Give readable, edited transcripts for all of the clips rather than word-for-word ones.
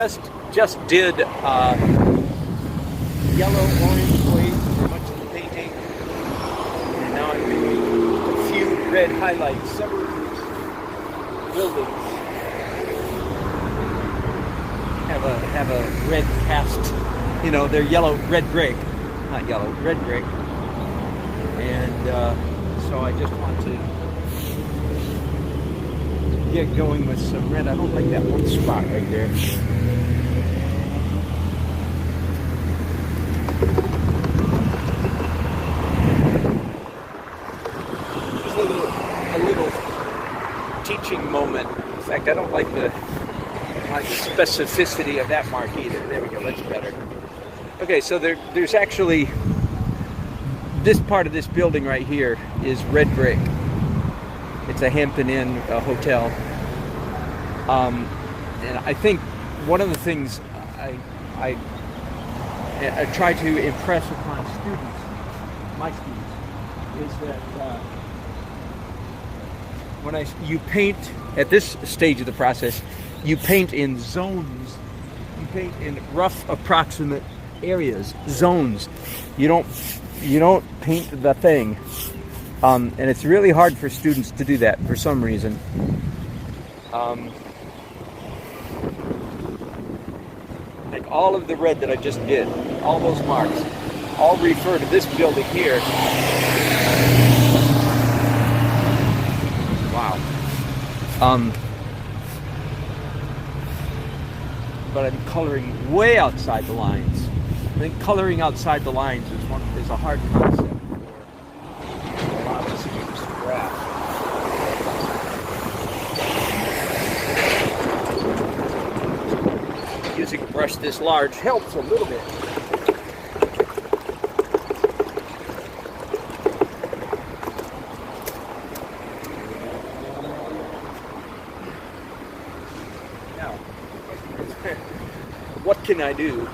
Just did yellow, orange waves for much of the painting, and now I'm doing a few red highlights. Several of these buildings have a red cast. You know, they're yellow, red brick, not yellow, red brick, and so I just want to get going with some red. I don't like that one spot right there. A little teaching moment. In fact, I don't like the specificity of that mark either. There we go, that's better. Okay, so there's actually, this part of this building right here is red brick. It's a Hampton Inn hotel. And I think one of the things I try to impress upon students, my students, is that you paint at this stage of the process, you paint in zones. You paint in rough, approximate areas, zones. You don't paint the thing, and it's really hard for students to do that for some reason. Like all of the red that I just did, all those marks, all refer to this building here. Wow. But I'm coloring way outside the lines. I think coloring outside the lines is a hard concept for a lot of students to grasp. Using a brush this large helps a little bit. What can I do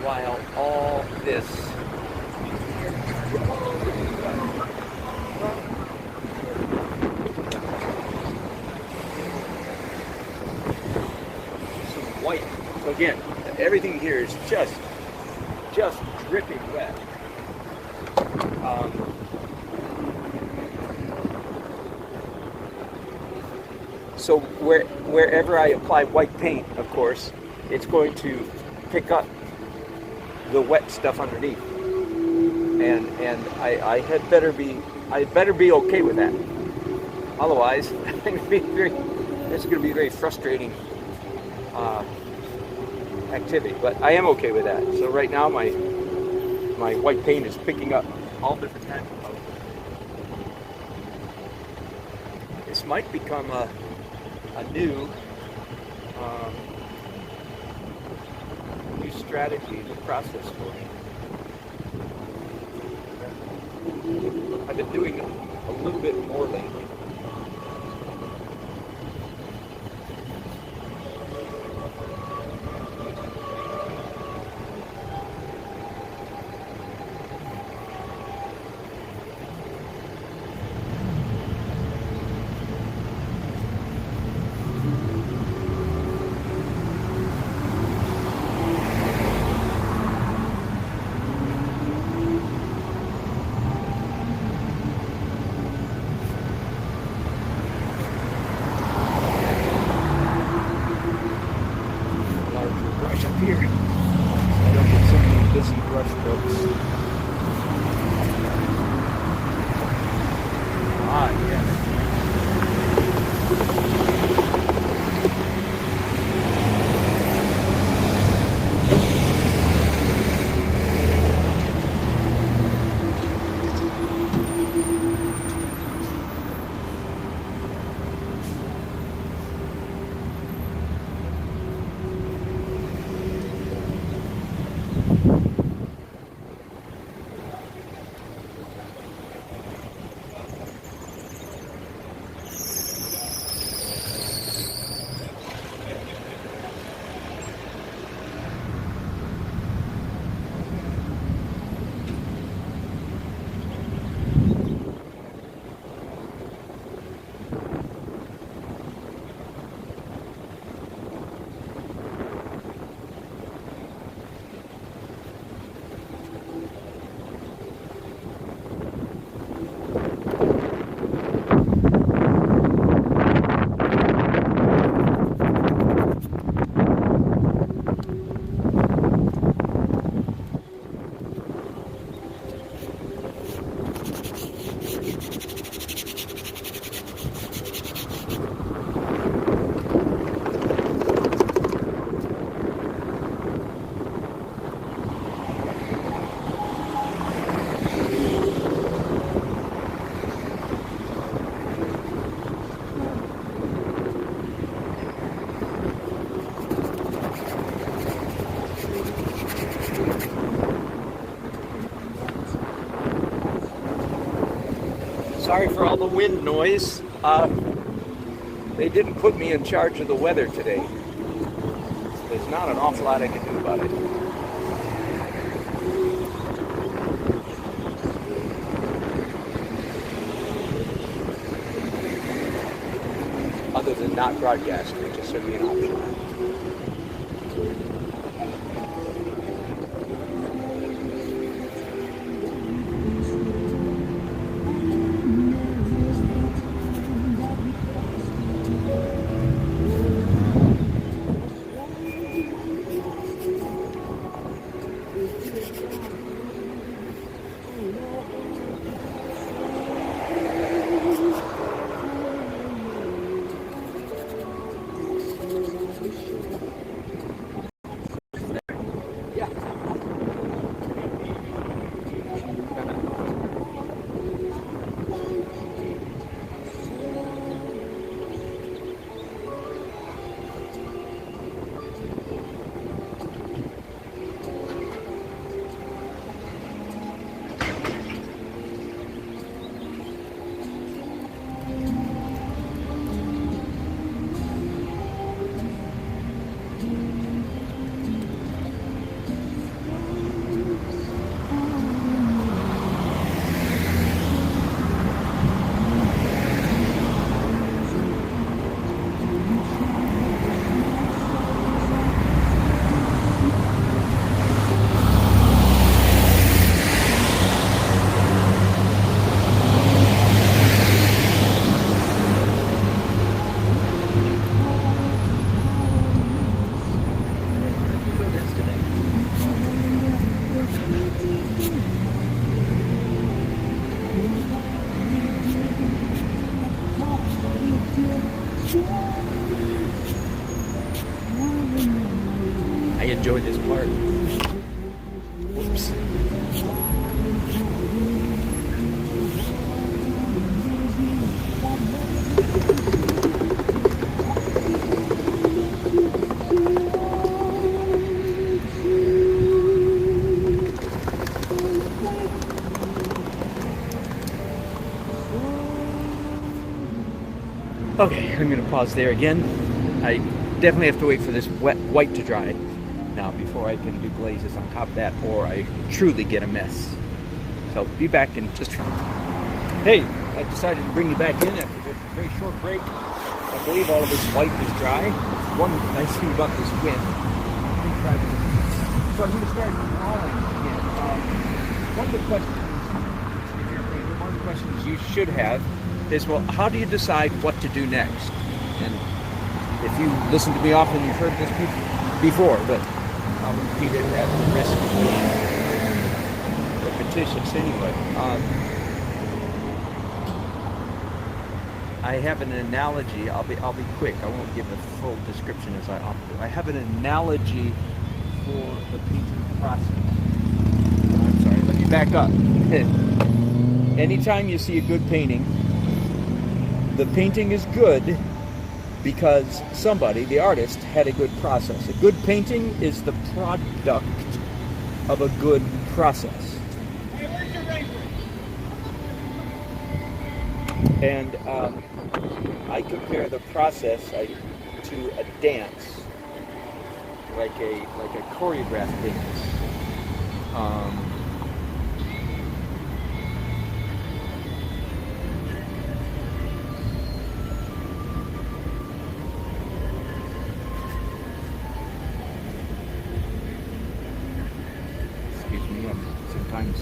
while all this some white? So again, everything here is just dripping wet. So wherever I apply white paint, of course, it's going to pick up the wet stuff underneath, and I better be okay with that. Otherwise, it's going to be very frustrating activity. But I am okay with that. So right now, my white paint is picking up all different kinds of colors. This might become a new strategy, the process for me. I've been doing it a little bit more lately. Here, I don't get so many busy brush strokes. Yeah. Sorry for all the wind noise. They didn't put me in charge of the weather today. There's not an awful lot I can do about it. Other than not broadcast, which is certainly an option. I enjoy this part. Whoops. Okay, I'm going to pause there again. I definitely have to wait for this wet white to dry now before I can do glazes on top of that, or I truly get a mess. So be back in just. Hey, I decided to bring you back in after a very short break. I believe all of this white is dry. One nice thing about this wind. So I'm going to start drawing again. One of the questions you should have is, well, how do you decide what to do next? And if you listen to me often, you've heard this before, but I'll repeat it at the risk of being repetitious anyway. I have an analogy. I'll be quick. I won't give a full description as I often do. I have an analogy for the painting process. I'm sorry, let me back up. Anytime you see a good painting, the painting is good because somebody, the artist, had a good process. A good painting is the product of a good process. And I compare the process to a dance, like a choreographed dance. Sometimes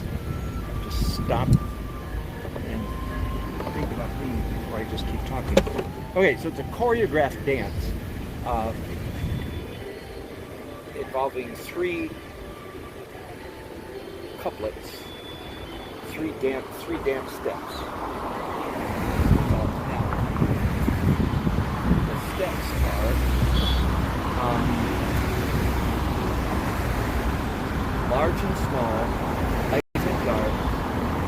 just stop and think about things before I just keep talking. Okay, so it's a choreographed dance involving 3 couplets, 3 dance steps. Now, the steps are large and small, light and dark,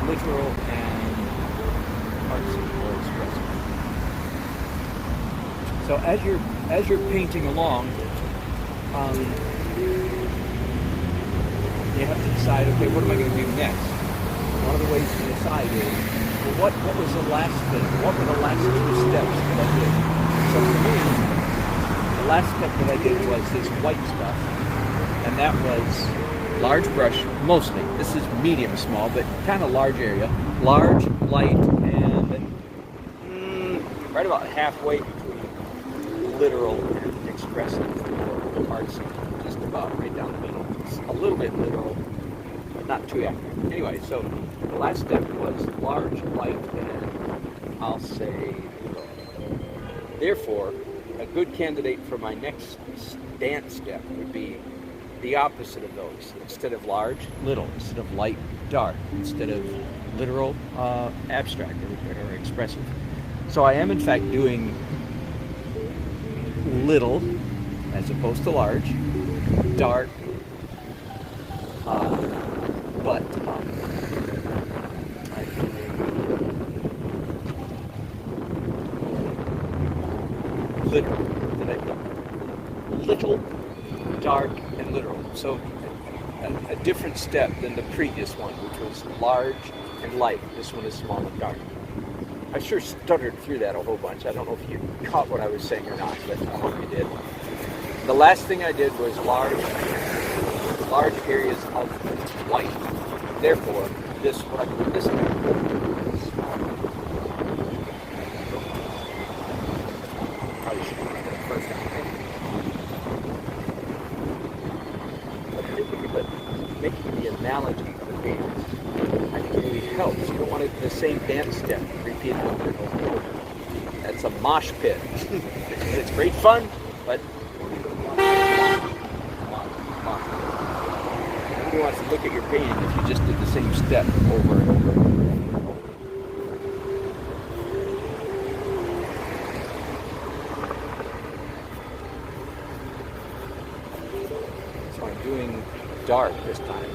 literal and artsy or expressive. So as you're painting along, you have to decide, okay, what am I going to do next? One of the ways to decide is, what was the last thing? What were the last two steps that I did? So for me, the last step that I did was this white stuff, and that was large brush mostly. This is medium small, but kind of large area. Large, light, and right about halfway between literal and expressive or artsy. Just about right down the middle. It's a little bit literal, but not too accurate. Anyway, so the last step was large, light, and I'll say little. Therefore, a good candidate for my next dance step would be the opposite of those. Instead of large, little. Instead of light, dark. Instead of literal, abstract or expressive. So I am in fact doing little as opposed to large, dark, but I literal. Did I do little, dark, and literal? So a different step than the previous one, which was large and light. This one is small and dark. I sure stuttered through that a whole bunch. I don't know if you caught what I was saying or not, but I hope you did. The last thing I did was large areas of white. Therefore, this probably should have done it first time. But making the analogy of a dance, I think it really helps. You don't want the same dance step repeated over and over and over. That's a mosh pit. It's great fun, but nobody wants to look at your painting if you just did the same step over and over and over and over. So I'm doing dark this time.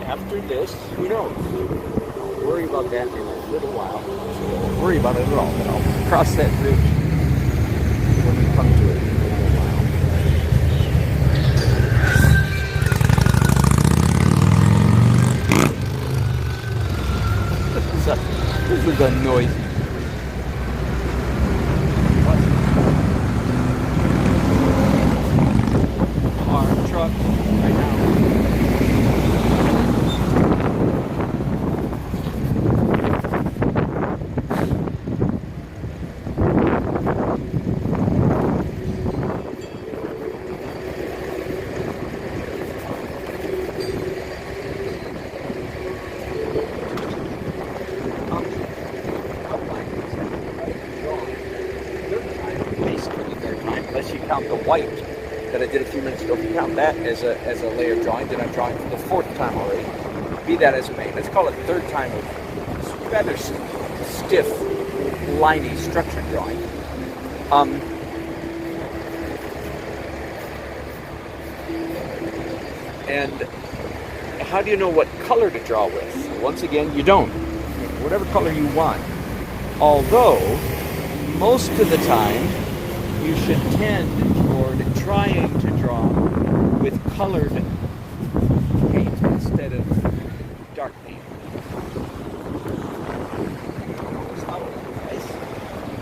After this, who knows? I'll worry about that in a little while. So I won't worry about it at all, but I'll cross that bridge when we come to it in a little while. This is a noisy. Car, truck, right now. Unless you count the white that I did a few minutes ago. If you count that as a layer drawing, then I'm drawing for the fourth time already. Be that as it may. Let's call it third time of rather stiff, liney, structured drawing. And how do you know what color to draw with? Once again, you don't. Whatever color you want. Although, most of the time, you should tend toward trying to draw with colored paint instead of dark paint.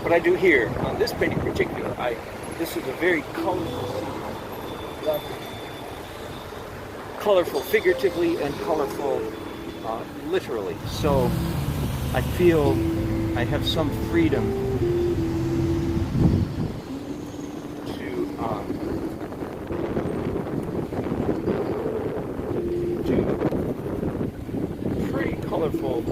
What I do here, on this painting in particular, this is a very colorful figuratively and colorful literally. So I feel I have some freedom colorful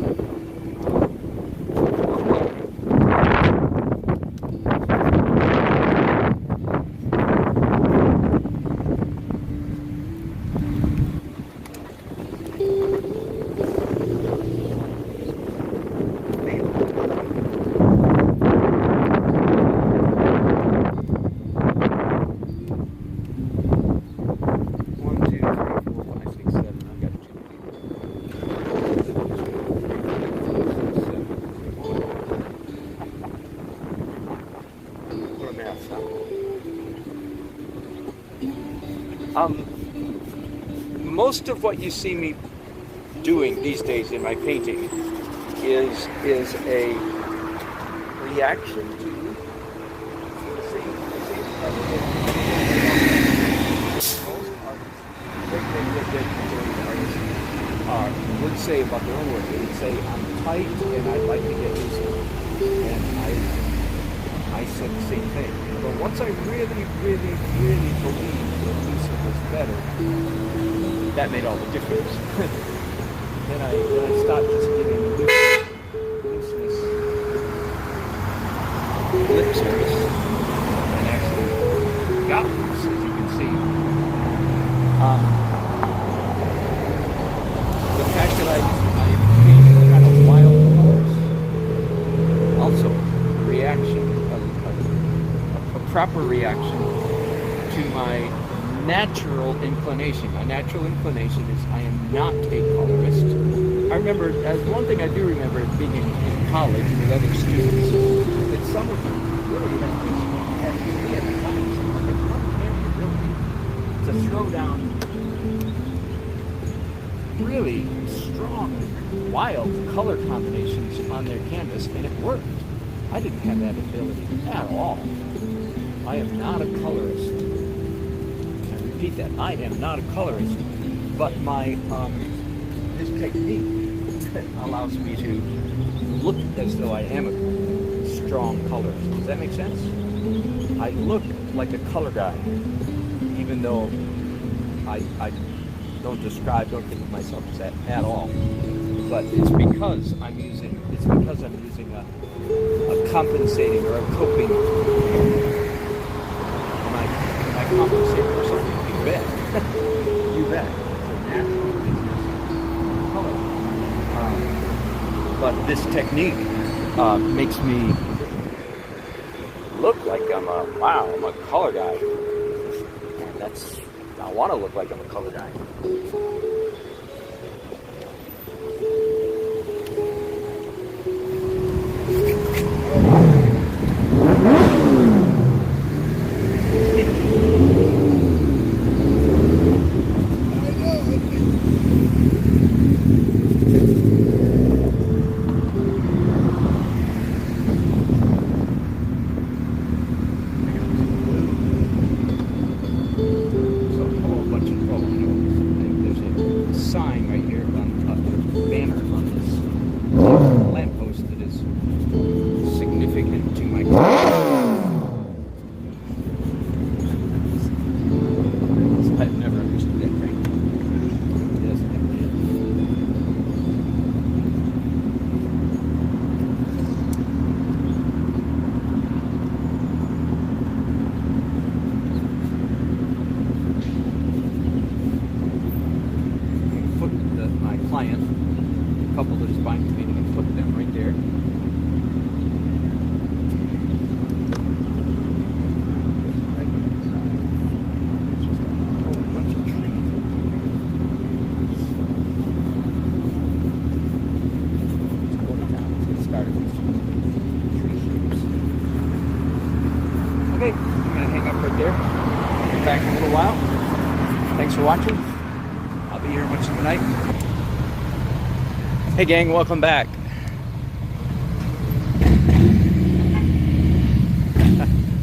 most of what you see me doing these days in my painting is a reaction to the same most artists, would say about their own work. They would say, I'm tight and I'd like to get looser. And I said the same thing. But once I really, really, really believed that looser was better, that made all the difference. then I stopped just giving looseness lip service and actually got loose, as you can see. The fact that I paint kind of wild colors, also reaction, a proper reaction to my natural inclination. My natural inclination is I am not a colorist. I remember, one thing I do remember being in college with other students, that some of them really had me at the time. Like, how can you really to throw down really strong, wild color combinations on their canvas, and it worked. I didn't have that ability at all. I am not a colorist. I repeat that. I am not a colorist. But my this technique allows me to look as though I am a strong colorist. Does that make sense? I look like a color guy, even though I don't think of myself as that at all. But it's because I'm using a compensating or a coping. Am I compensating for something? You bet. You bet. It's a natural color. But this technique makes me look like I'm a color guy. And I want to look like I'm a color guy. Back in a little while. Thanks for watching. I'll be here much of the night. Hey gang, welcome back.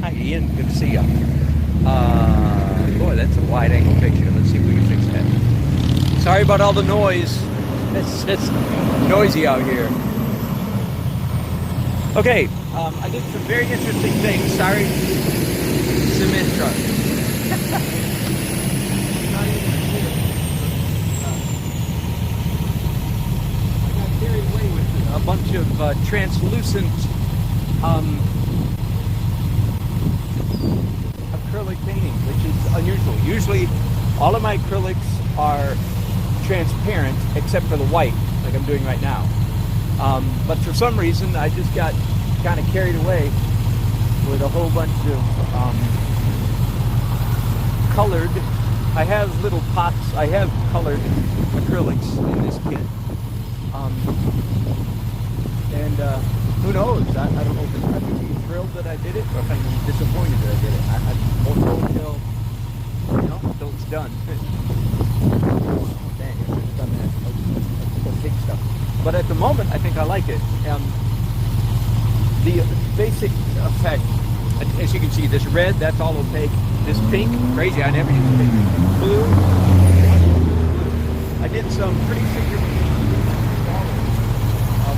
Hi Ian, good to see you. Boy, that's a wide angle picture. Let's see if we can fix that. Sorry about all the noise. It's noisy out here. Okay, I did some very interesting things. Sorry, cement truck. I got carried away with a bunch of translucent acrylic painting, which is unusual. Usually all of my acrylics are transparent except for the white, like I'm doing right now. But for some reason I just got kind of carried away with a whole bunch of colored. I have little pots. I have colored acrylics in this kit. Who knows? I don't know if I should be thrilled that I did it or if I'm disappointed that I did it. I won't know until it's done. Dang, I should have done that. But at the moment, I think I like it. The basic effect, as you can see, this red, that's all opaque. This pink, crazy, I never used pink. Blue, I did some pretty significant of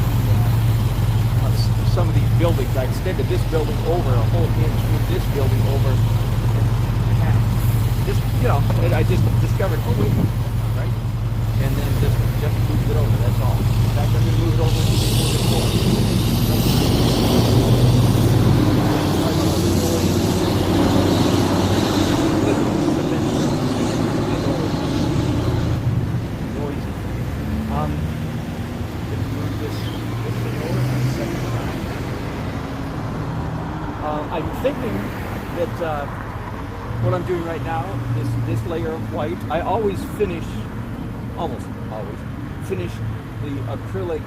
some of these buildings. I extended this building over a whole inch, moved this building over in half. Just, I just discovered, oh wait, right? And then just moved it over, that's all. In fact, I'm going to move it over and move it forward. I'm thinking that what I'm doing right now, this layer of white, I always finish, almost always, finish the acrylic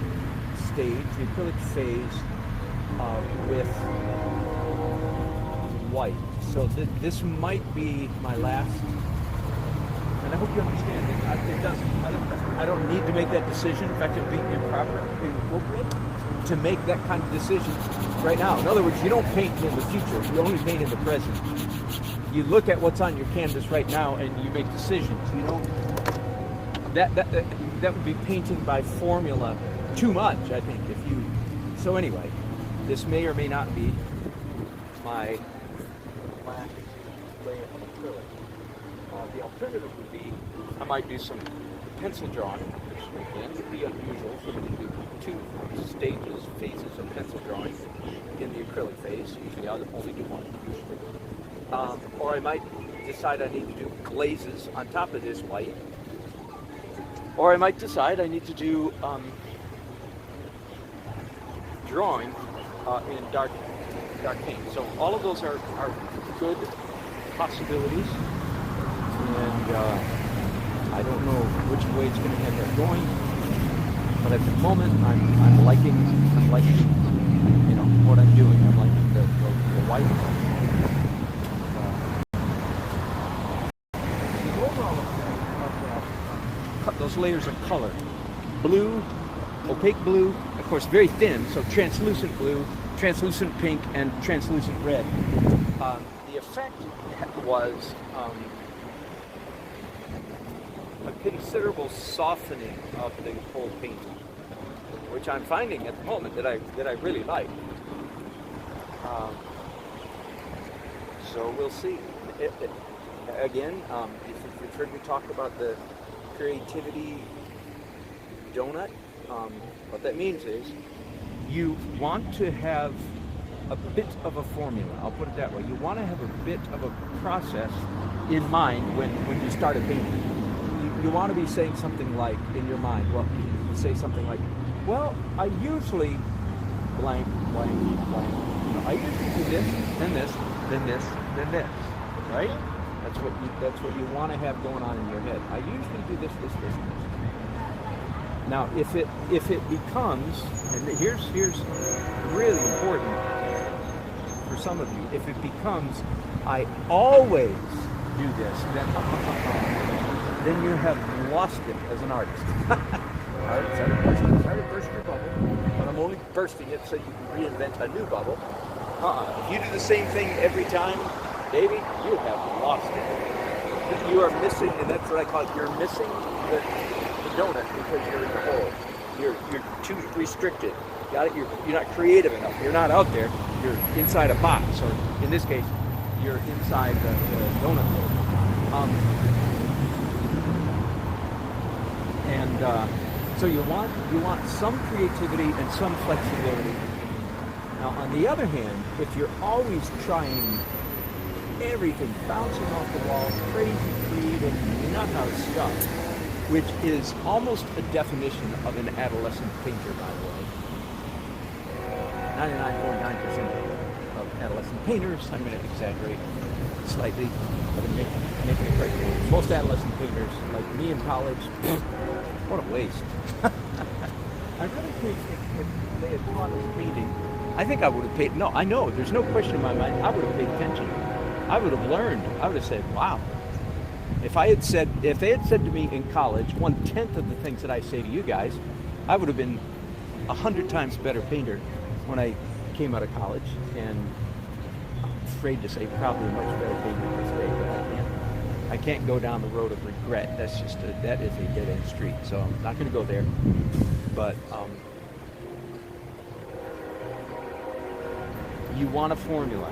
stage, the acrylic phase with white. So this might be my last, and I hope you understand that it doesn't, I don't need to make that decision. In fact, it would be improper, inappropriate to make that kind of decision right now. In other words, you don't paint in the future, you only paint in the present. You look at what's on your canvas right now and you make decisions. You don't, that would be painting by formula too much, I think, if you, so anyway, this may or may not be my last layer of acrylic. The alternative would be, I might do some pencil drawing, which again would be unusual for me to do two stages, phases of pencil drawing in the acrylic phase. Usually I'll only do one, usually. Or I might decide I need to do glazes on top of this white. Or I might decide I need to do drawing in dark paint. So all of those are good possibilities. And I don't know which way it's going to end up going. But at the moment, I'm liking what I'm doing. I'm liking the white. The overall effect of those layers of color, blue, opaque blue, of course very thin, so translucent blue, translucent pink, and translucent red. The effect was a considerable softening of the whole painting, which I'm finding at the moment that I really like. So we'll see. Again, if you've heard me talk about the creativity donut, what that means is you want to have a bit of a formula. I'll put it that way. You want to have a bit of a process in mind when you start a painting. You want to be saying something like, in your mind, well, you say something like, well, I usually blank, blank, blank. I usually do this, then this, then this, then this, right? That's what you want to have going on in your head. I usually do this, this, this, this. Now, if it becomes, and here's really important for some of you, if it becomes, I always do this, then you have lost it as an artist. All right, sorry to burst your bubble, but I'm only bursting it so you can reinvent a new bubble. If you do the same thing every time, baby, you have lost it. You are missing, and that's what I call it, you're missing the donut because you're in the hole. You're too restricted. Got it? You're not creative enough. You're not out there. You're inside a box, or in this case, you're inside the donut hole. So you want some creativity and some flexibility. Now, on the other hand, if you're always trying everything, bouncing off the wall, crazy creative, you're not out of stuff, which is almost a definition of an adolescent painter, by the way. 99.9% of adolescent painters, I'm going to exaggerate slightly, but I'm making it right. Most adolescent painters, like me in college, what a waste. I really think if they had taught us painting, I think I would have paid, no, I know, there's no question in my mind, I would have paid attention. I would have learned. I would have said, wow. If they had said to me in college 1/10 of the things that I say to you guys, I would have been 100 times better painter when I came out of college, and I'm afraid to say probably a much better painter today, but I can't go down the road of regret. That is a dead end street, so I'm not going to go there. But you want a formula.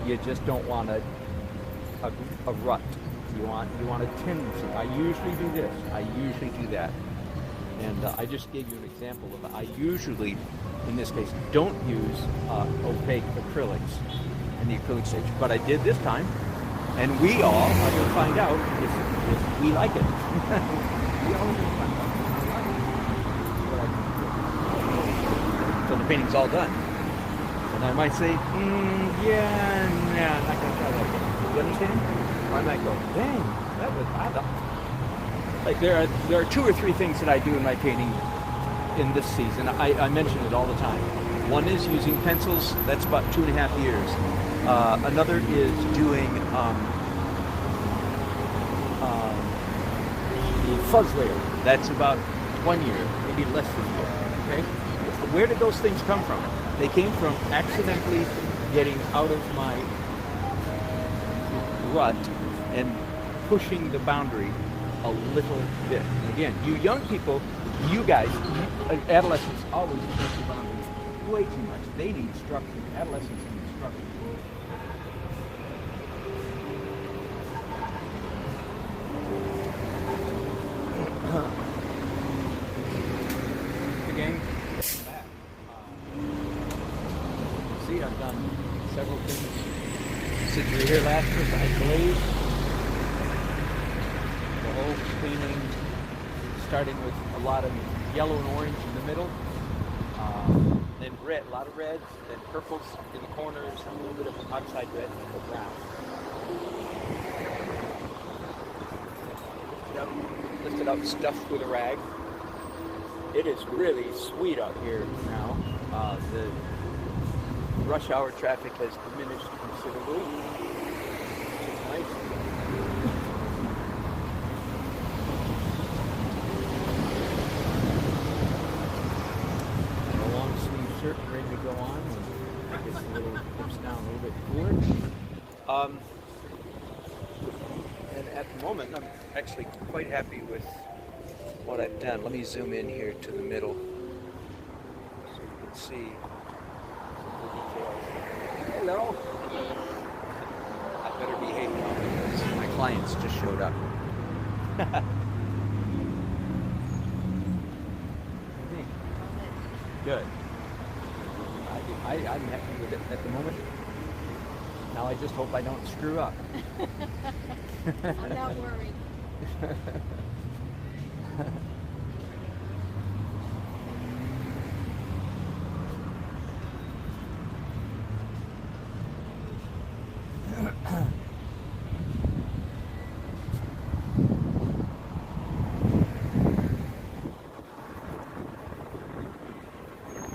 You just don't want a rut. You want a tendency. I usually do this. I usually do that. And I just gave you an example of it. I usually, in this case, don't use opaque acrylics in the acrylic stage, but I did this time, and we all are going to find out if we like it. We all are going to find out if we like it. So the painting's all done. And I might say, yeah, nah, I'm not going to try that again. You understand? Or I might go, dang, that was odd. Like there are 2 or 3 things that I do in my painting in this season. I mention it all the time. One is using pencils. That's about 2.5 years. Another is doing the fuzz layer. That's about 1 year, maybe less than a year. Okay. Where did those things come from? They came from accidentally getting out of my rut and pushing the boundary a little bit. And again, you young people, you guys, adolescents always push the boundaries way too much. They need structure. Adolescents need structure. Again, see, I've done several things since we were here last year. I glazed the whole painting, starting with a lot of yellow and orange in the middle, then red, a lot of reds, then purples in the corners, a little bit of outside red, and brown. Lifted up, stuffed with a rag. It is really sweet out here now. The rush hour traffic has diminished considerably, which is nice. A long sleeve shirt ready to go on, and it gets a little dips down a little bit cooler. And at the moment, I'm actually quite happy with what I've done. Let me zoom in here to the middle so you can see the details. Hello. I better behave now because my clients just showed up. Good. I'm happy with it at the moment. Now I just hope I don't screw up. I'm not worried.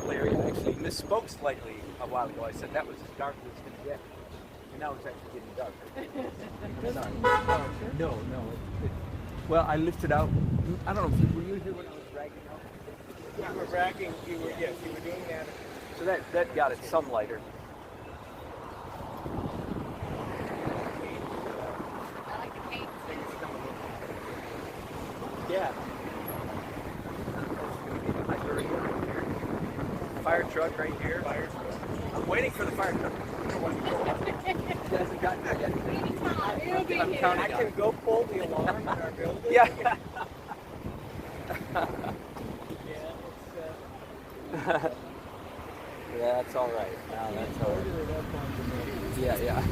Larry actually misspoke slightly a while ago. I said that was as dark as it's going to get. And now it's actually getting darker. No. Well, I lifted out. I don't know if were you here when I was ragging out? Yeah, you were ragging. Yes, you were doing that. So that got it some lighter. I like the paint. Yeah. My dirt right here. Fire truck right here. Fire truck. I'm waiting for the fire truck. He hasn't gotten there yet. I'm counting I on can it. go pull the alarm in our building. Yeah. Yeah, Yeah, that's all right. No, that's all right. Yeah.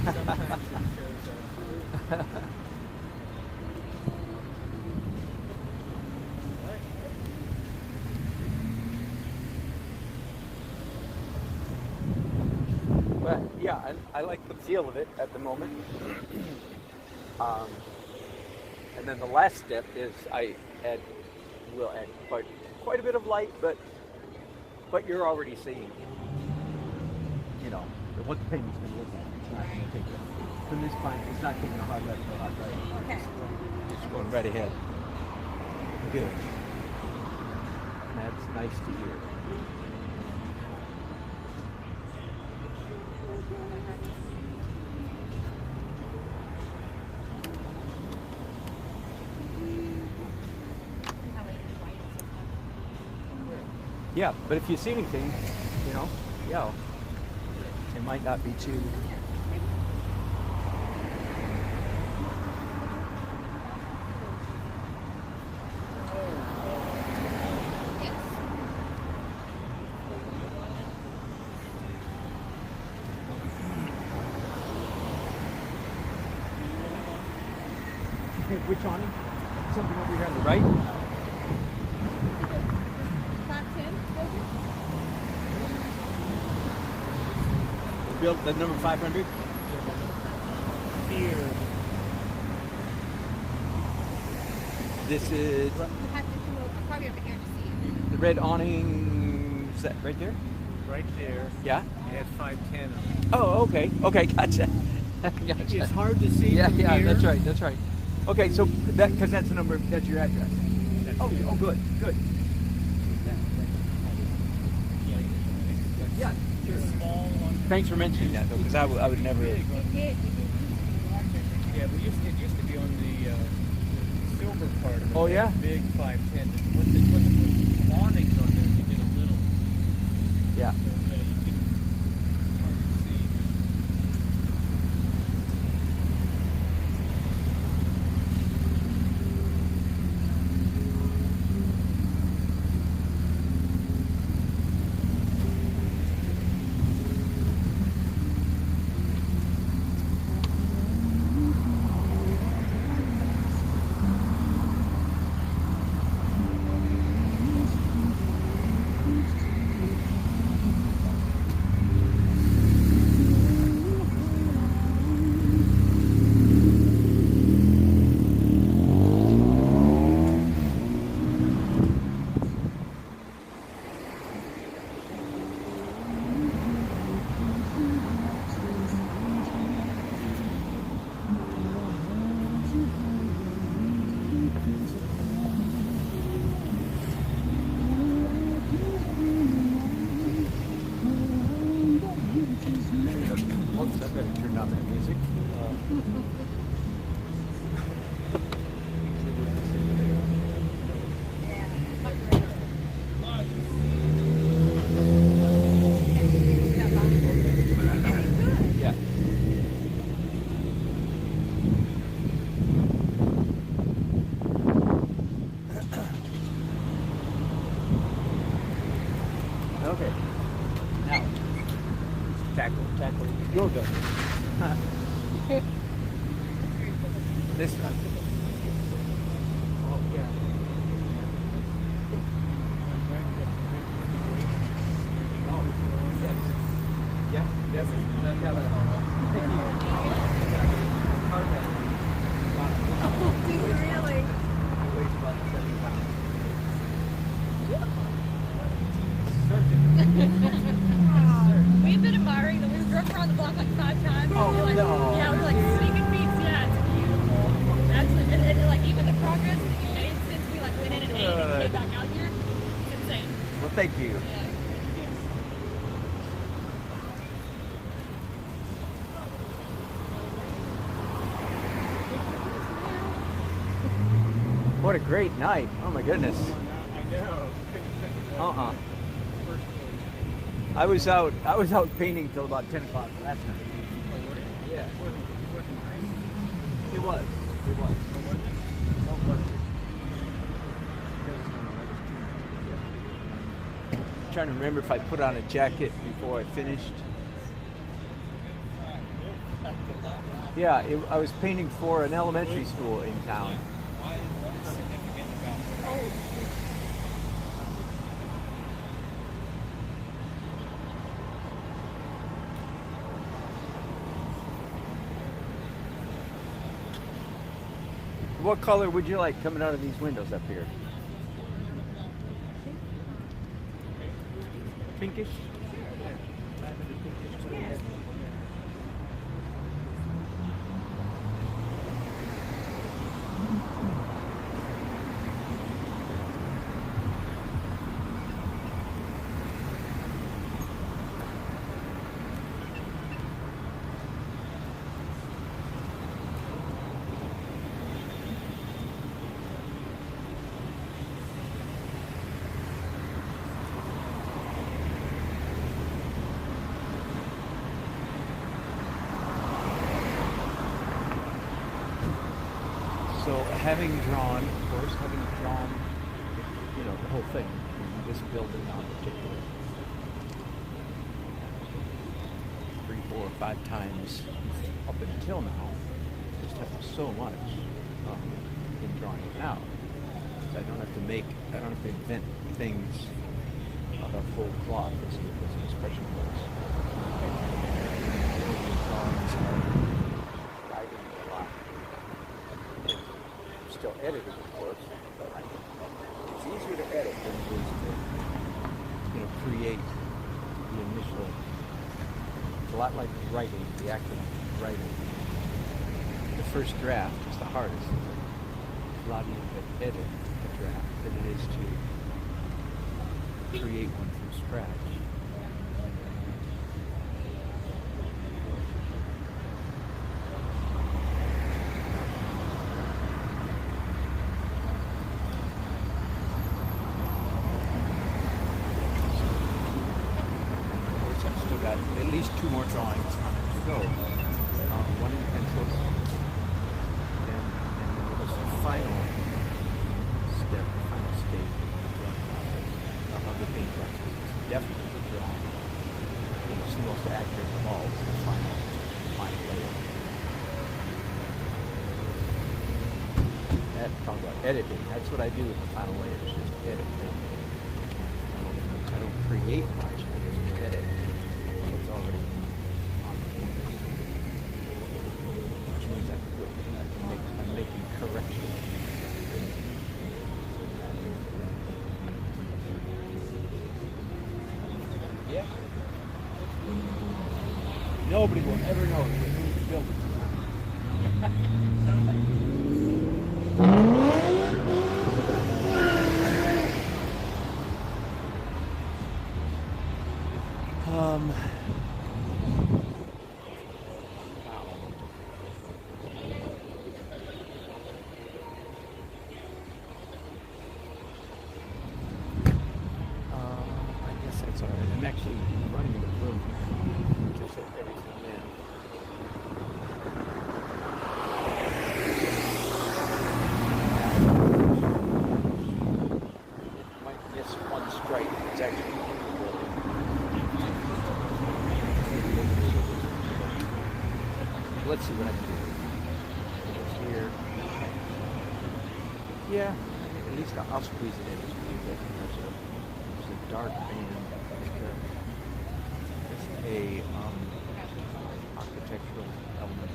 But yeah, I like the feel of it at the moment. And then the last step is I will add quite a bit of light, but you're already seeing, what the painting's going to look like. It's not going to take it from this point. It's not taking a hard left or a hard right. Okay. It's going right ahead. Good. That's nice to hear. Yeah, but if you see anything, you know, yeah, it might not be too. Which on it? Something over here on the right? Built the number 500? Here. This is Probably over here to see it. the red awning. Is that right there? Right there. Yeah? It had 510 on it. Oh, okay. Okay, gotcha. Gotcha. It's hard to see Yeah, from yeah, here. that's right, that's right. Okay, so that, because that's the number, that's your address. Oh, good, good. Yeah, sure. Small one. Thanks for mentioning that, though, because I would never. Big one. It did. Yeah, it used to be on the silver part of it. Oh, yeah? Big 510. When they put awnings on there, you get a little. Yeah. You can hard to see. Oops, I better turn down that music. Yeah. Okay. Now, tackle. You'll go. This one. Oh, yeah. Oh, yes. Yeah, yes. Do you really? We've been admiring them. We've drove around the block like 5 times. Oh, We're like, no. Yeah, we're like sneaking peeks. Yeah, it's beautiful. Actually, and like even the progress that you made since we like went in and ate and came back out here, it's insane. Well, thank you. Yeah. What a great night. Oh my goodness. I know. Uh-uh. I was out painting till about 10 o'clock last night. Yeah. It was. Trying to remember if I put on a jacket before I finished. Yeah, I was painting for an elementary school in town. What color would you like coming out of these windows up here? Pinkish? So having drawn, of course, the whole thing, this building in particular, 3, 4, 5 times up until now, just have so much in drawing it now. So I don't have to invent things out of whole cloth, as an expression goes. Drawings are guiding me a lot. I'm still editing, of course, but it's easier to edit than it is to, create the initial. It's a lot like writing, the act of writing. The first draft is the hardest. It's a lot easier to edit a draft than it is to create one from scratch. I've still got at least 2 more drawings to go. One in pencil, and then the final step, the final stage of the drawing process of the paint process. It's definitely the drawing. It's the most accurate of all, the final layer. That talk about editing. That's what I do with the final layer, is just edit. I don't create much, I just edit what's already on the canvas. Which means I'm making corrections. Yeah. Nobody will ever know if we're moving the building. I guess that's all right. I'm actually running in the room just so everything in. It might miss one stripe. It's actually let's see what I can do. It's here. Yeah, at least I'll squeeze it in just a little bit. There's a dark band. It's a architectural element.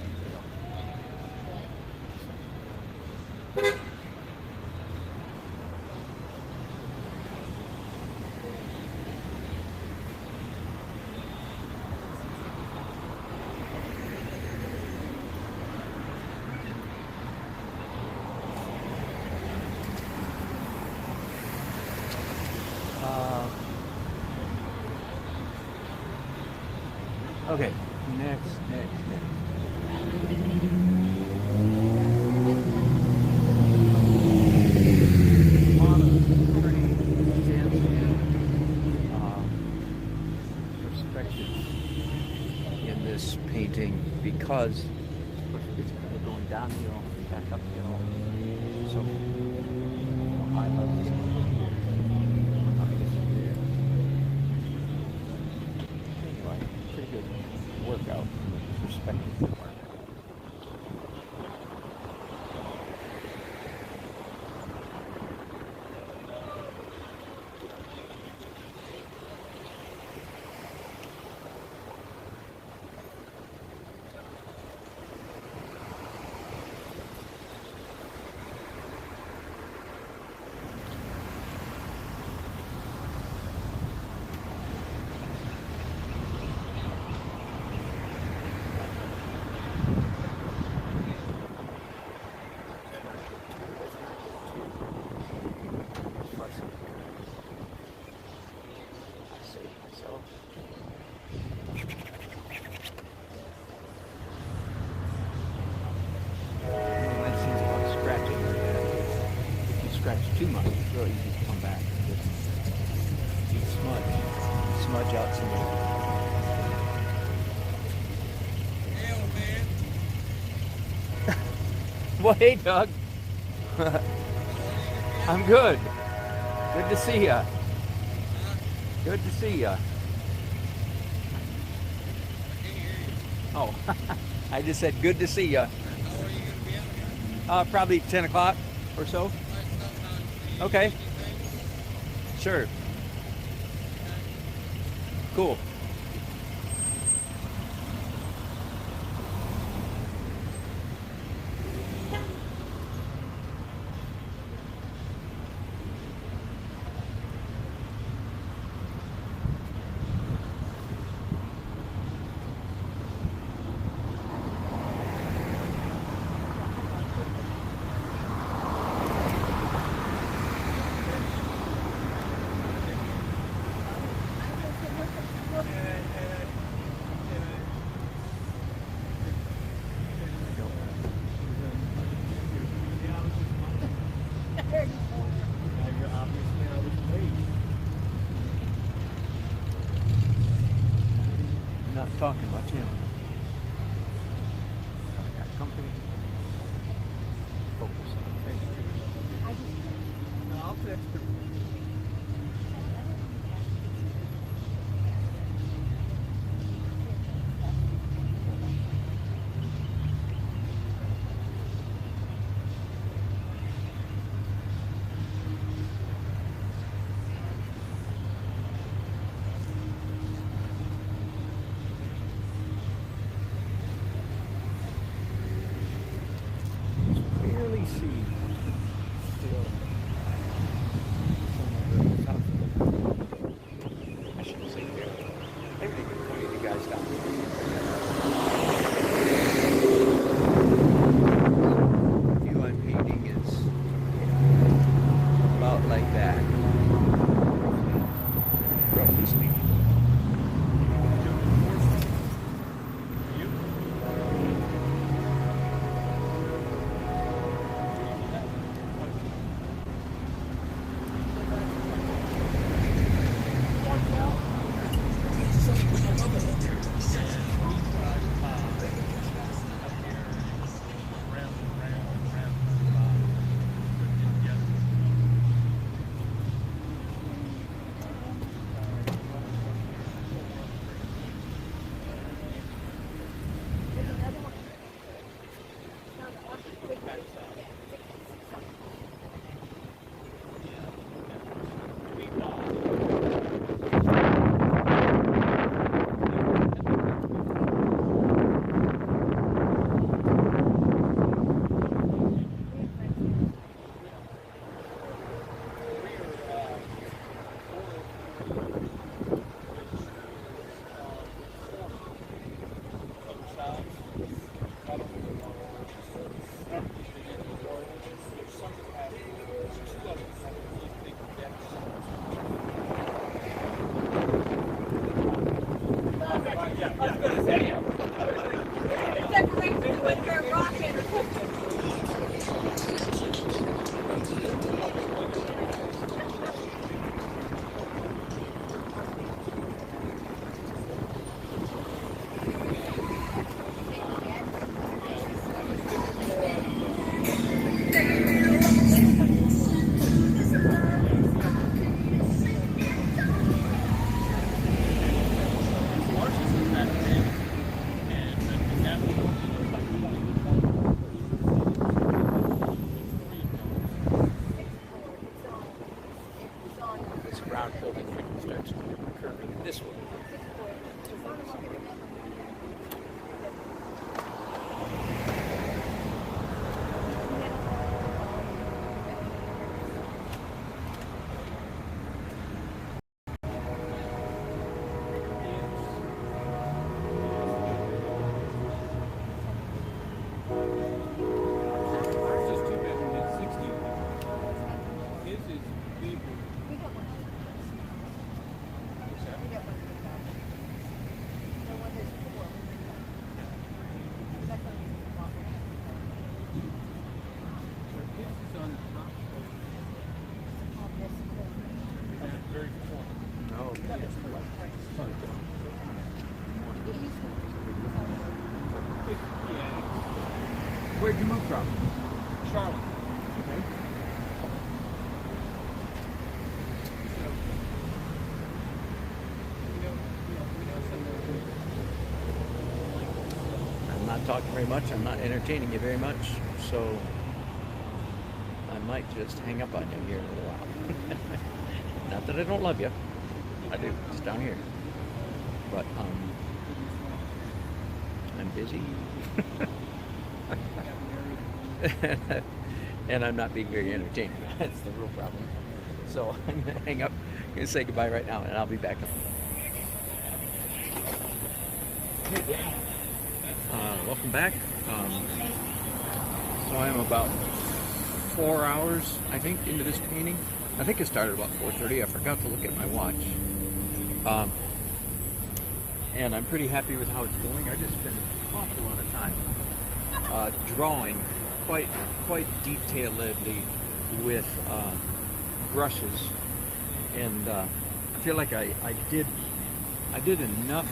Okay, next. A lot of pretty sandstone perspective in this painting because it's kind of going downhill, back uphill. So high levels here. Anyway, pretty good workout from the perspective department. Scratch too much, it's really easy to come back and just smudge out some of it. Well, hey, Doug. I'm good. Good to see ya. Good to see ya. Oh, I just said good to see ya. Probably 10 o'clock or so. Okay. Sure. Cool. Not talking much, yeah. Got company. Focus on face. No, I'll text her. Barely see. Still. I shouldn't say barely. Maybe they can point you guys down. View I'm painting is about like that. Roughly speaking. Brown building starts curving this way. Where'd you move from? Charlotte. I'm not talking very much. I'm not entertaining you very much. So I might just hang up on you here in a little while. Not that I don't love you. I do. It's down here. But I'm busy. And I'm not being very entertaining. That's the real problem. So I'm going to hang up and say goodbye right now, and I'll be back. Welcome back. So I'm about 4 hours, I think, into this painting. I think it started about 4:30. I forgot to look at my watch. And I'm pretty happy with how it's going. I just spent an awful lot of time drawing quite detailedly with brushes, and I feel like I did enough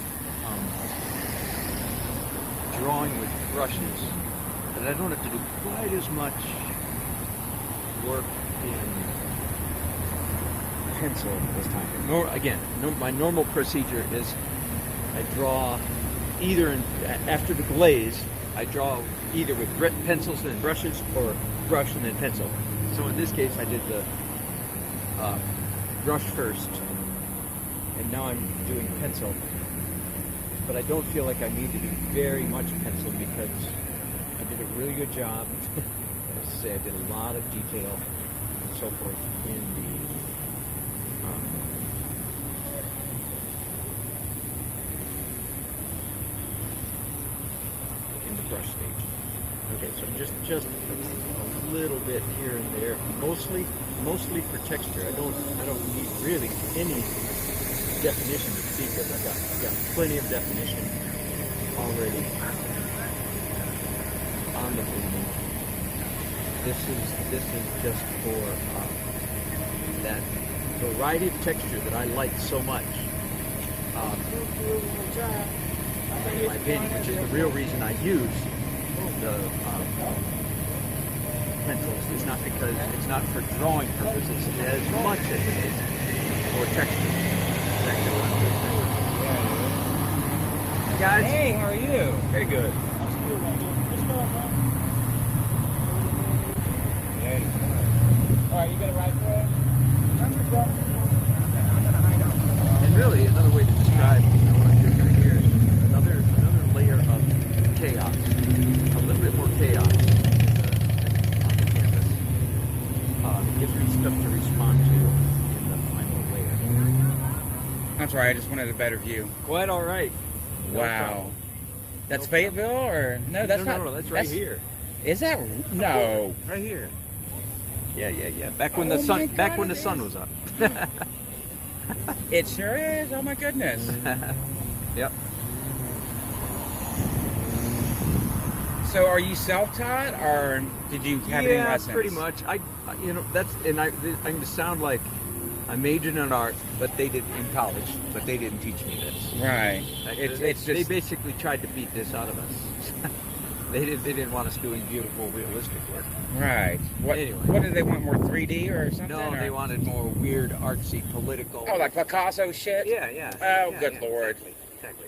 drawing with brushes that I don't have to do quite as much work in pencil this time. My normal procedure is I draw either after the glaze. I draw either with pencils and brushes, or brush and then pencil. So in this case, I did the brush first, and now I'm doing pencil. But I don't feel like I need to do very much pencil because I did a really good job. I have to say I did a lot of detail and so forth in the brush stage. Okay, so just a little bit here and there, mostly for texture. I don't need really any definition to speak of. I got plenty of definition already on the painting. This is just for that variety of texture that I like so much in my painting, which is the real reason I use the pencils. It's not because it's not for drawing purposes as much as it is for texture. Hey guys. Hey, how are you? Very good. Alright, you gonna ride for it? And really, another way to describe what I'm doing right here is another layer of chaos. A little bit more chaos on the canvas. It gives me stuff to respond to in the final layer. That's right, I just wanted a better view. Quite all right. No Wow. problem. That's Fayetteville, or no? That's not. No, that's right here. Is that no? Right here. Yeah. Back when the sun was up. It sure is. Oh my goodness. Yep. So, are you self-taught, or did you have any lessons? Yeah, pretty much. I'm going to sound like I majored in art, but they did in college, but they didn't teach me this. Right. They basically tried to beat this out of us. They didn't want us doing beautiful, realistic work. Right. Anyway. What did they want? More 3D or something? No, or? they wanted more weird, artsy, political. Oh, like Picasso shit? Yeah. Oh, Yeah, good yeah, Lord. Exactly.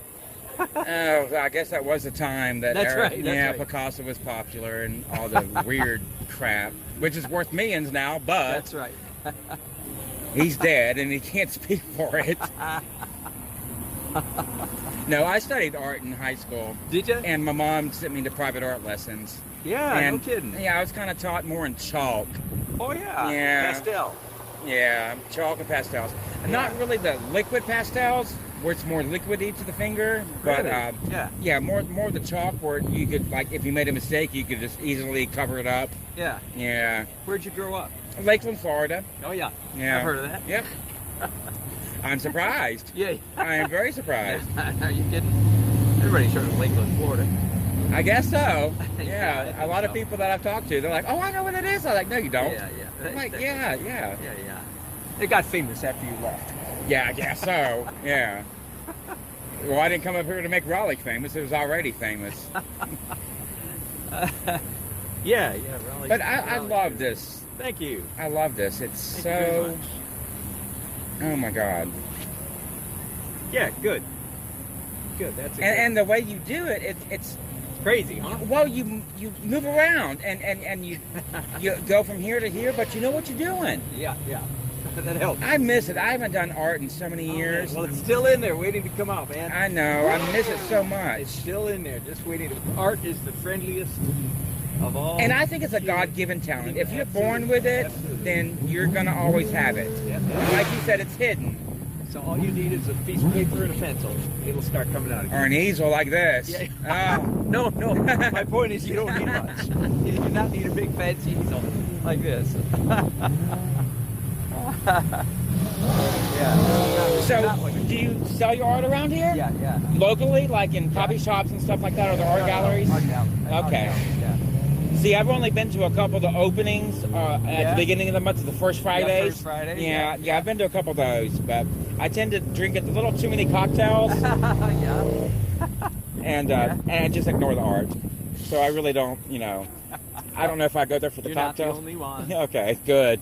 Oh, I guess that was the time that That's era. right, that's right. Picasso was popular and all the weird crap, which is worth millions now, but That's right. he's dead and he can't speak for it. No, I studied art in high school. Did you? And my mom sent me to private art lessons. Yeah, and, no kidding. Yeah, I was kind of taught more in chalk. Oh yeah. Yeah. Pastel. Yeah, chalk and pastels. Not really the liquid pastels, where it's more liquidy to the finger, but Really? yeah, more the chalk where you could, like, if you made a mistake, you could just easily cover it up. Yeah. Yeah. Where'd you grow up? Lakeland, Florida. Oh yeah. Yeah. I've heard of that. Yep. I'm surprised. Yeah. I am very surprised. Are you kidding? Everybody's heard of Lakeland, Florida. I guess so. Yeah, I Yeah, think a lot of so. people that I've talked to, they're like, "Oh, I know what it is." I'm like, "No, you don't." Yeah. I'm like, Exactly. "Yeah." Yeah. It got famous after you left. Yeah, I guess so. Yeah. Well, I didn't come up here to make Raleigh famous. It was already famous. Yeah, Raleigh. But I Raleigh love too. this. Thank you. I love this. It's Thank you very so. much. Oh my God. Yeah, good. Good. That's a And the way you do it, it's it's crazy, huh? well, you move around and you go from here to here, but you know what you're doing. Yeah. That helps. I miss it. I haven't done art in so many years. Well, it's still in there, waiting to come out, man. I know. I miss it so much. It's still in there, just waiting. Art is the friendliest of all. And I think it's a God-given talent. If you're born with it, then you're gonna always have it. Yeah. Like you said, it's hidden. So all you need is a piece of paper and a pencil. It'll start coming out again. Or an easel like this. Yeah. Oh. No. My point is, you don't need much. You do not need a big fancy easel like this. Yeah. So, do you sell your art around here? Yeah. Locally, like in coffee shops and stuff like that, or the art galleries? Art gallery. Okay. Yeah. See, I've only been to a couple of the openings at Yeah? the beginning of the month, the first Fridays. First Friday, Yeah, yeah. I've been to a couple of those, but I tend to drink a little too many cocktails Yeah. and I just ignore the art. So I really don't, I don't know if I go there for the You're not the cocktails. only one. Okay, good.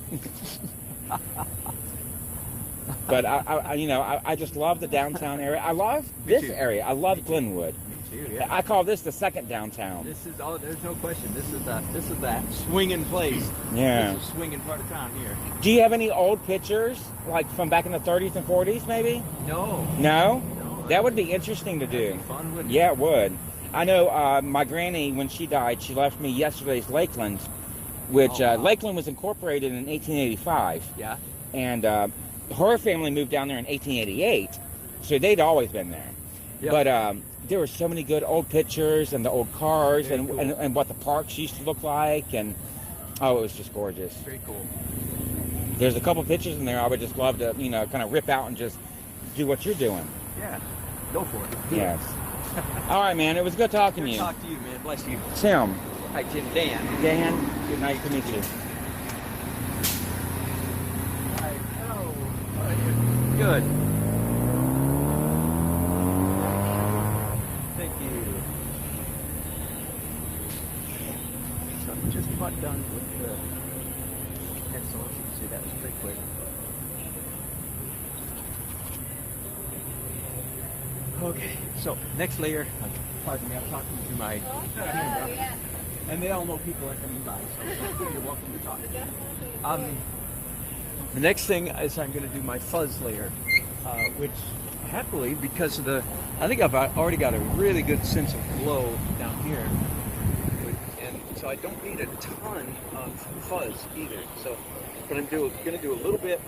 But I just love the downtown area. I love this too. area. I love Glenwood. Me too, yeah. I call this the second downtown. This is there's no question. This is that swinging place. Yeah. This is a swinging part of town here. Do you have any old pictures, like from back in the 30s and 40s, maybe? No. No? That would be interesting to do. That'd be fun, wouldn't it? Yeah, it would. I know my granny, when she died, she left me yesterday's Lakeland, which Oh, wow. Lakeland was incorporated in 1885. Yeah. And her family moved down there in 1888, so they'd always been there. Yep. But there were so many good old pictures and the old cars Very and, cool. and what the parks used to look like, and it was just gorgeous. Very cool. There's a couple pictures in there I would just love to, kind of rip out and just do what you're doing. Yeah. Go for it. Yes. All right, man. It was good talking to Good you. talk to you, man. Bless you. Tim. Hi, Tim. Dan. Dan. Good night to meet you. Hi. Hello. How are you? Good. Thank you. So I'm just about done with the pencil. As you can see, that was pretty quick. Okay, so next layer. Pardon me, I'm talking to my camera. And they all know people are coming by, so you're welcome to talk. The next thing is I'm going to do my fuzz layer, which happily, because of I think I've already got a really good sense of glow down here, and so I don't need a ton of fuzz either. So, but I'm going to do a little bit,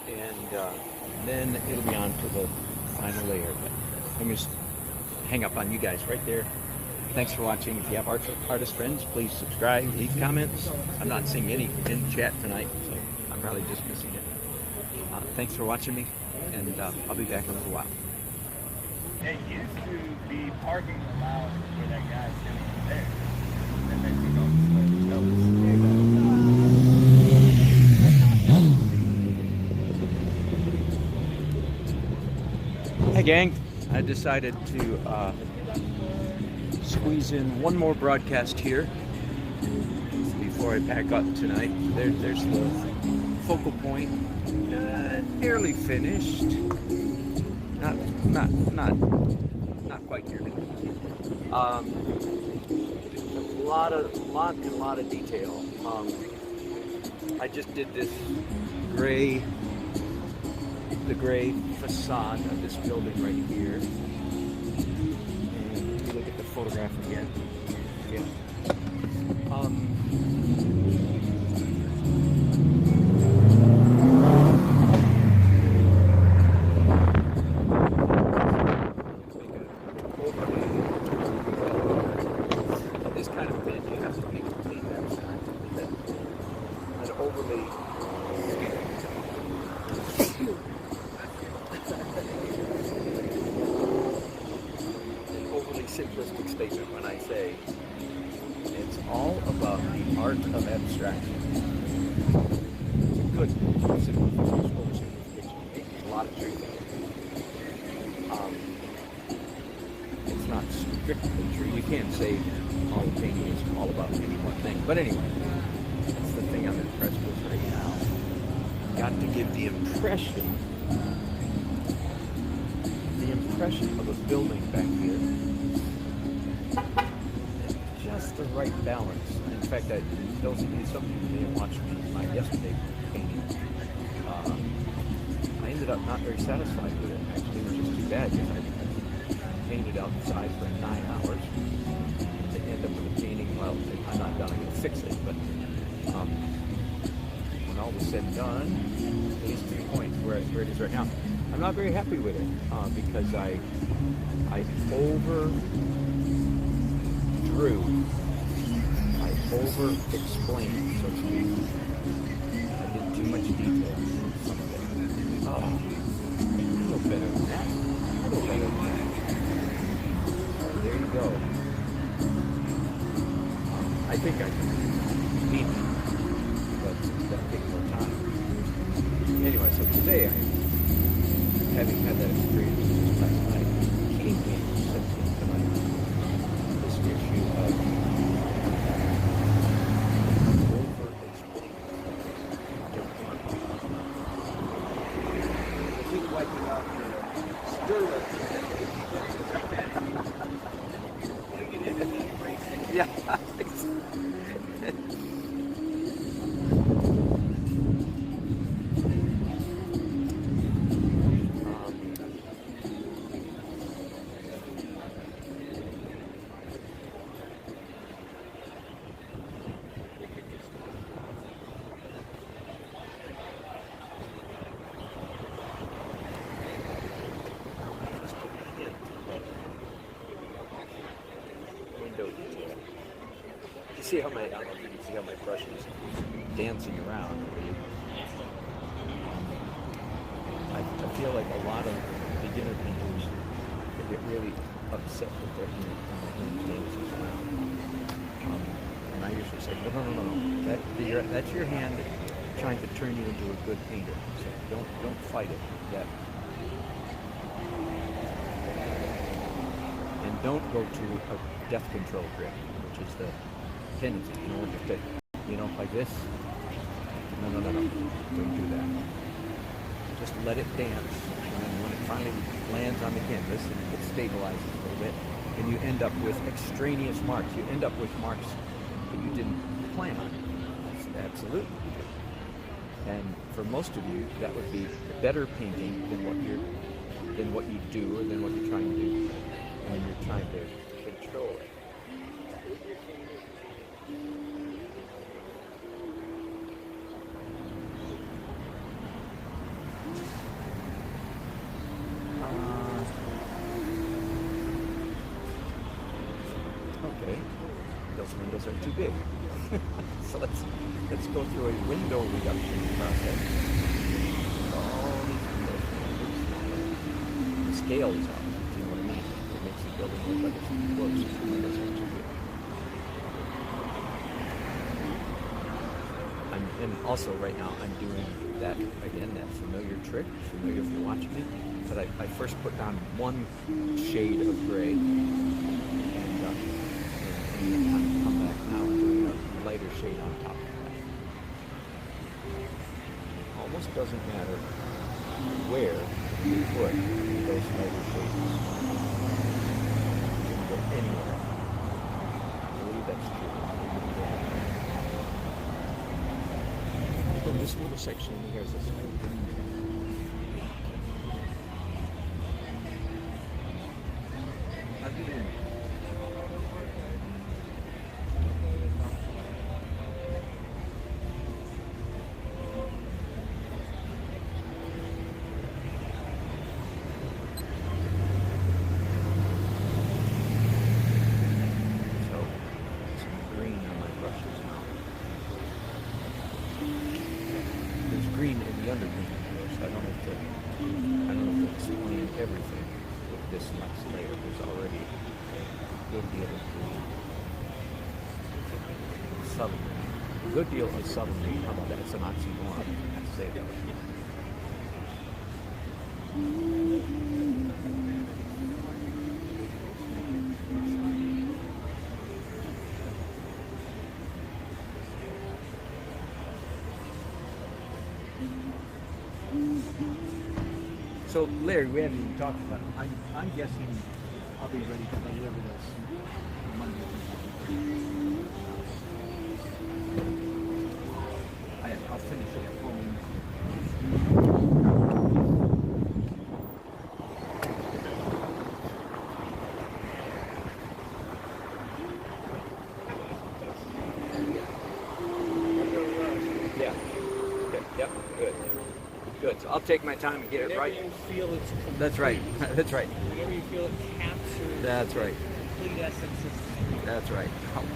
and then it'll be on to the final layer. But I'm going to hang up on you guys right there. Thanks for watching. If you have artist friends, please subscribe, leave comments. I'm not seeing any in chat tonight, so I'm probably just missing it. Thanks for watching me, and I'll be back in a little while. It used to be parking allowed where that guy's sitting there. And then you go Hey gang, I decided to squeeze in one more broadcast here before I pack up tonight. There's the focal point, nearly finished. Not quite nearly. A lot of detail. I just did this the gray facade of this building right here. And if you look at the photograph again. Yeah. This kind of bed, you have to make it clean that side. An overly simplistic statement when I say it's all about the art of abstraction. Good simplification. There's a lot of truth in it. It's not strictly true. You can't say all painting is all about any one thing. But anyway, that's the thing I'm impressed with right now. Got to give the impression of a building back here. Just the right balance. In fact, those of you, some people may have watched my yesterday painting. I ended up not very satisfied with it, actually, which is too bad because I painted outside for 9 hours to end up with a painting. Well, I'm not done, I'm going to fix it, but when all was said and done, at least 3 points where it is right now. I'm not very happy with it because I over-explained, so to speak. I did too much detail in some of it. Oh, a little better than that. There you go. I think I can beat it, but that'll take more time. Anyway, so today, having had that experience last night, came in tonight. This issue of keep wiping out your sterling. Yeah. See how I don't know if you can see how my brush is dancing around. I feel like a lot of beginner painters get really upset with their hand dances around. And I usually say, no. That's your hand trying to turn you into a good painter. So don't fight it. And don't go to a depth control grip, which is the tendency, like this. No. Don't do that. Just let it dance. And then when it finally lands on the canvas, it stabilizes a little bit. And you end up with extraneous marks. You end up with marks that you didn't plan on. That's absolutely. And for most of you, that would be better painting than what you do or than what you're trying to do when you're trying to control it. Okay, those windows are too big. So let's go through a window reduction process. All these windows smaller. The scale is off, if you know what I mean. It makes the building look like it's too close. The windows are too big. And also right now I'm doing that again, that familiar trick, familiar if you're watching me. But I first put down one shade of gray and come back now and doing a lighter shade on top of that. Almost doesn't matter where you put those lighter shades. You can go anywhere. I believe that's true. From this little section, here's this one. Green in the underpaint, of course. I don't have to explain everything with this next layer. There's already a good deal of green. Southern green. A good deal of southern green. How about that? It's an oxymoron. I have to say it that way. So Larry, we haven't even talked about it. I'm guessing I'll be ready to deliver this Monday. I'll finish it at home. Yeah. Okay. Yep. Good. Good. So I'll take my time and get it Whenever right. you feel it's complete. That's right. That's right. Whenever you feel it captures That's right. the complete essence of That's right.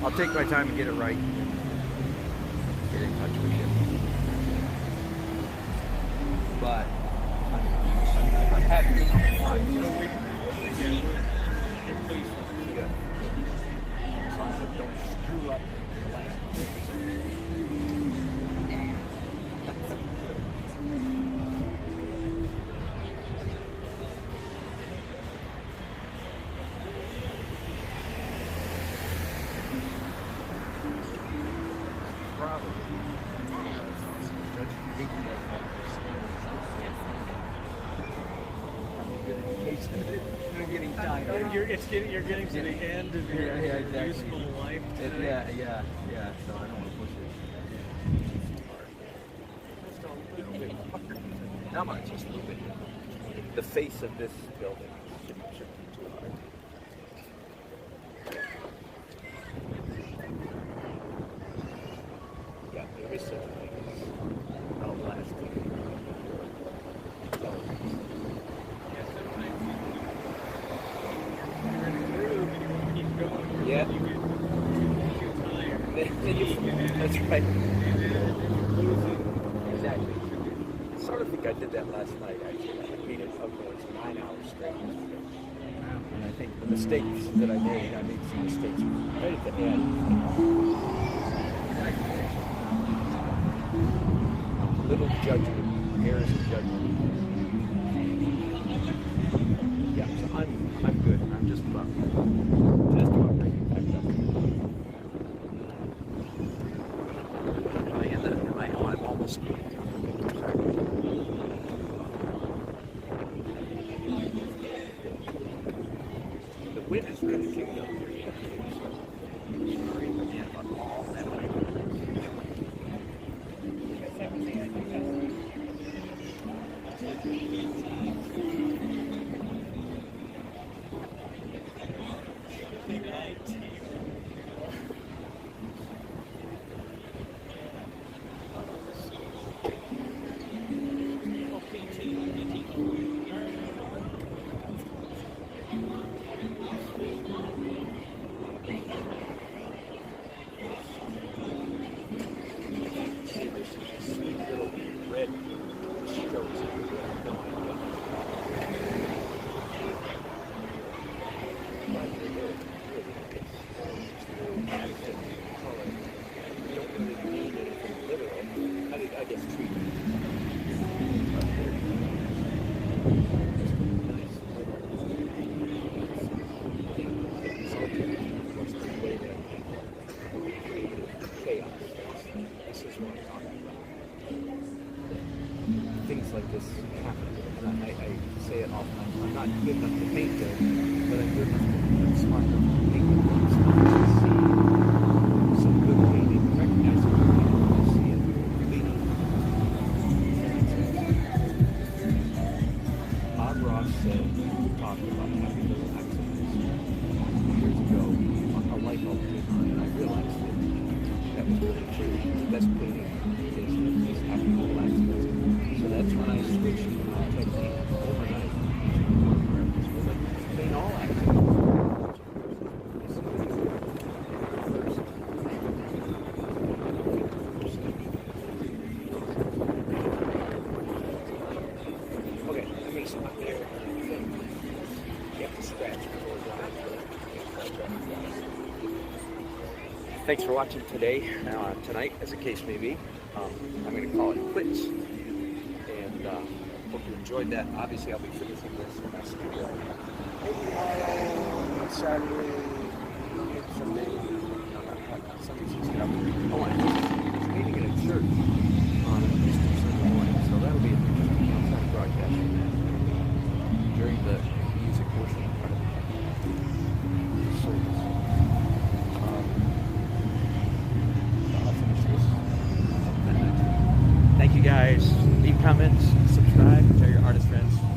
I'll take my time and get it right. Get in touch with you. But I'm happy. Good. As long as I don't screw up the last 2%. You're getting to the end of your exactly. useful life. Today. Yeah. So I don't want to push it. Not much, just a little bit. The face of this building shouldn't be too hard. Yeah, there is such a thing as outlasting. Yeah. That's right. Exactly. I sort of think I did that last night, actually. I made it upwards 9 hours straight. And I think the mistakes that I made some mistakes right at the end. Little judgment, errors of judgment. Yeah, so I'm good. I'm just about bringing it back up. I'm almost. The wind is really kicking up here. Sorry again about all that. Things like this happen. And I say it often. I'm not good enough to paint good, but I'm good enough to smart enough to paint good. To see some good painting, recognize it, and see it clean. Bob Ross said, talked about happy little accidents years ago. A light bulb came on, and I realized that was really true. The best painting is happy little accidents. So that's when I switched my technique overnight. Paint all accidents. Okay, I'm going to stop there. You have to scratch before Thanks for watching today, tonight, as the case may be. I'm going to call it quits. And hope you enjoyed that. Obviously, I'll be finishing this in my studio. Maybe tomorrow, Saturday, Sunday. No, Sunday's just up. Oh, and there's a meeting in a church on Easter Sunday morning, so that'll be an interesting outside broadcast. you guys leave comments, subscribe, tell your artist friends.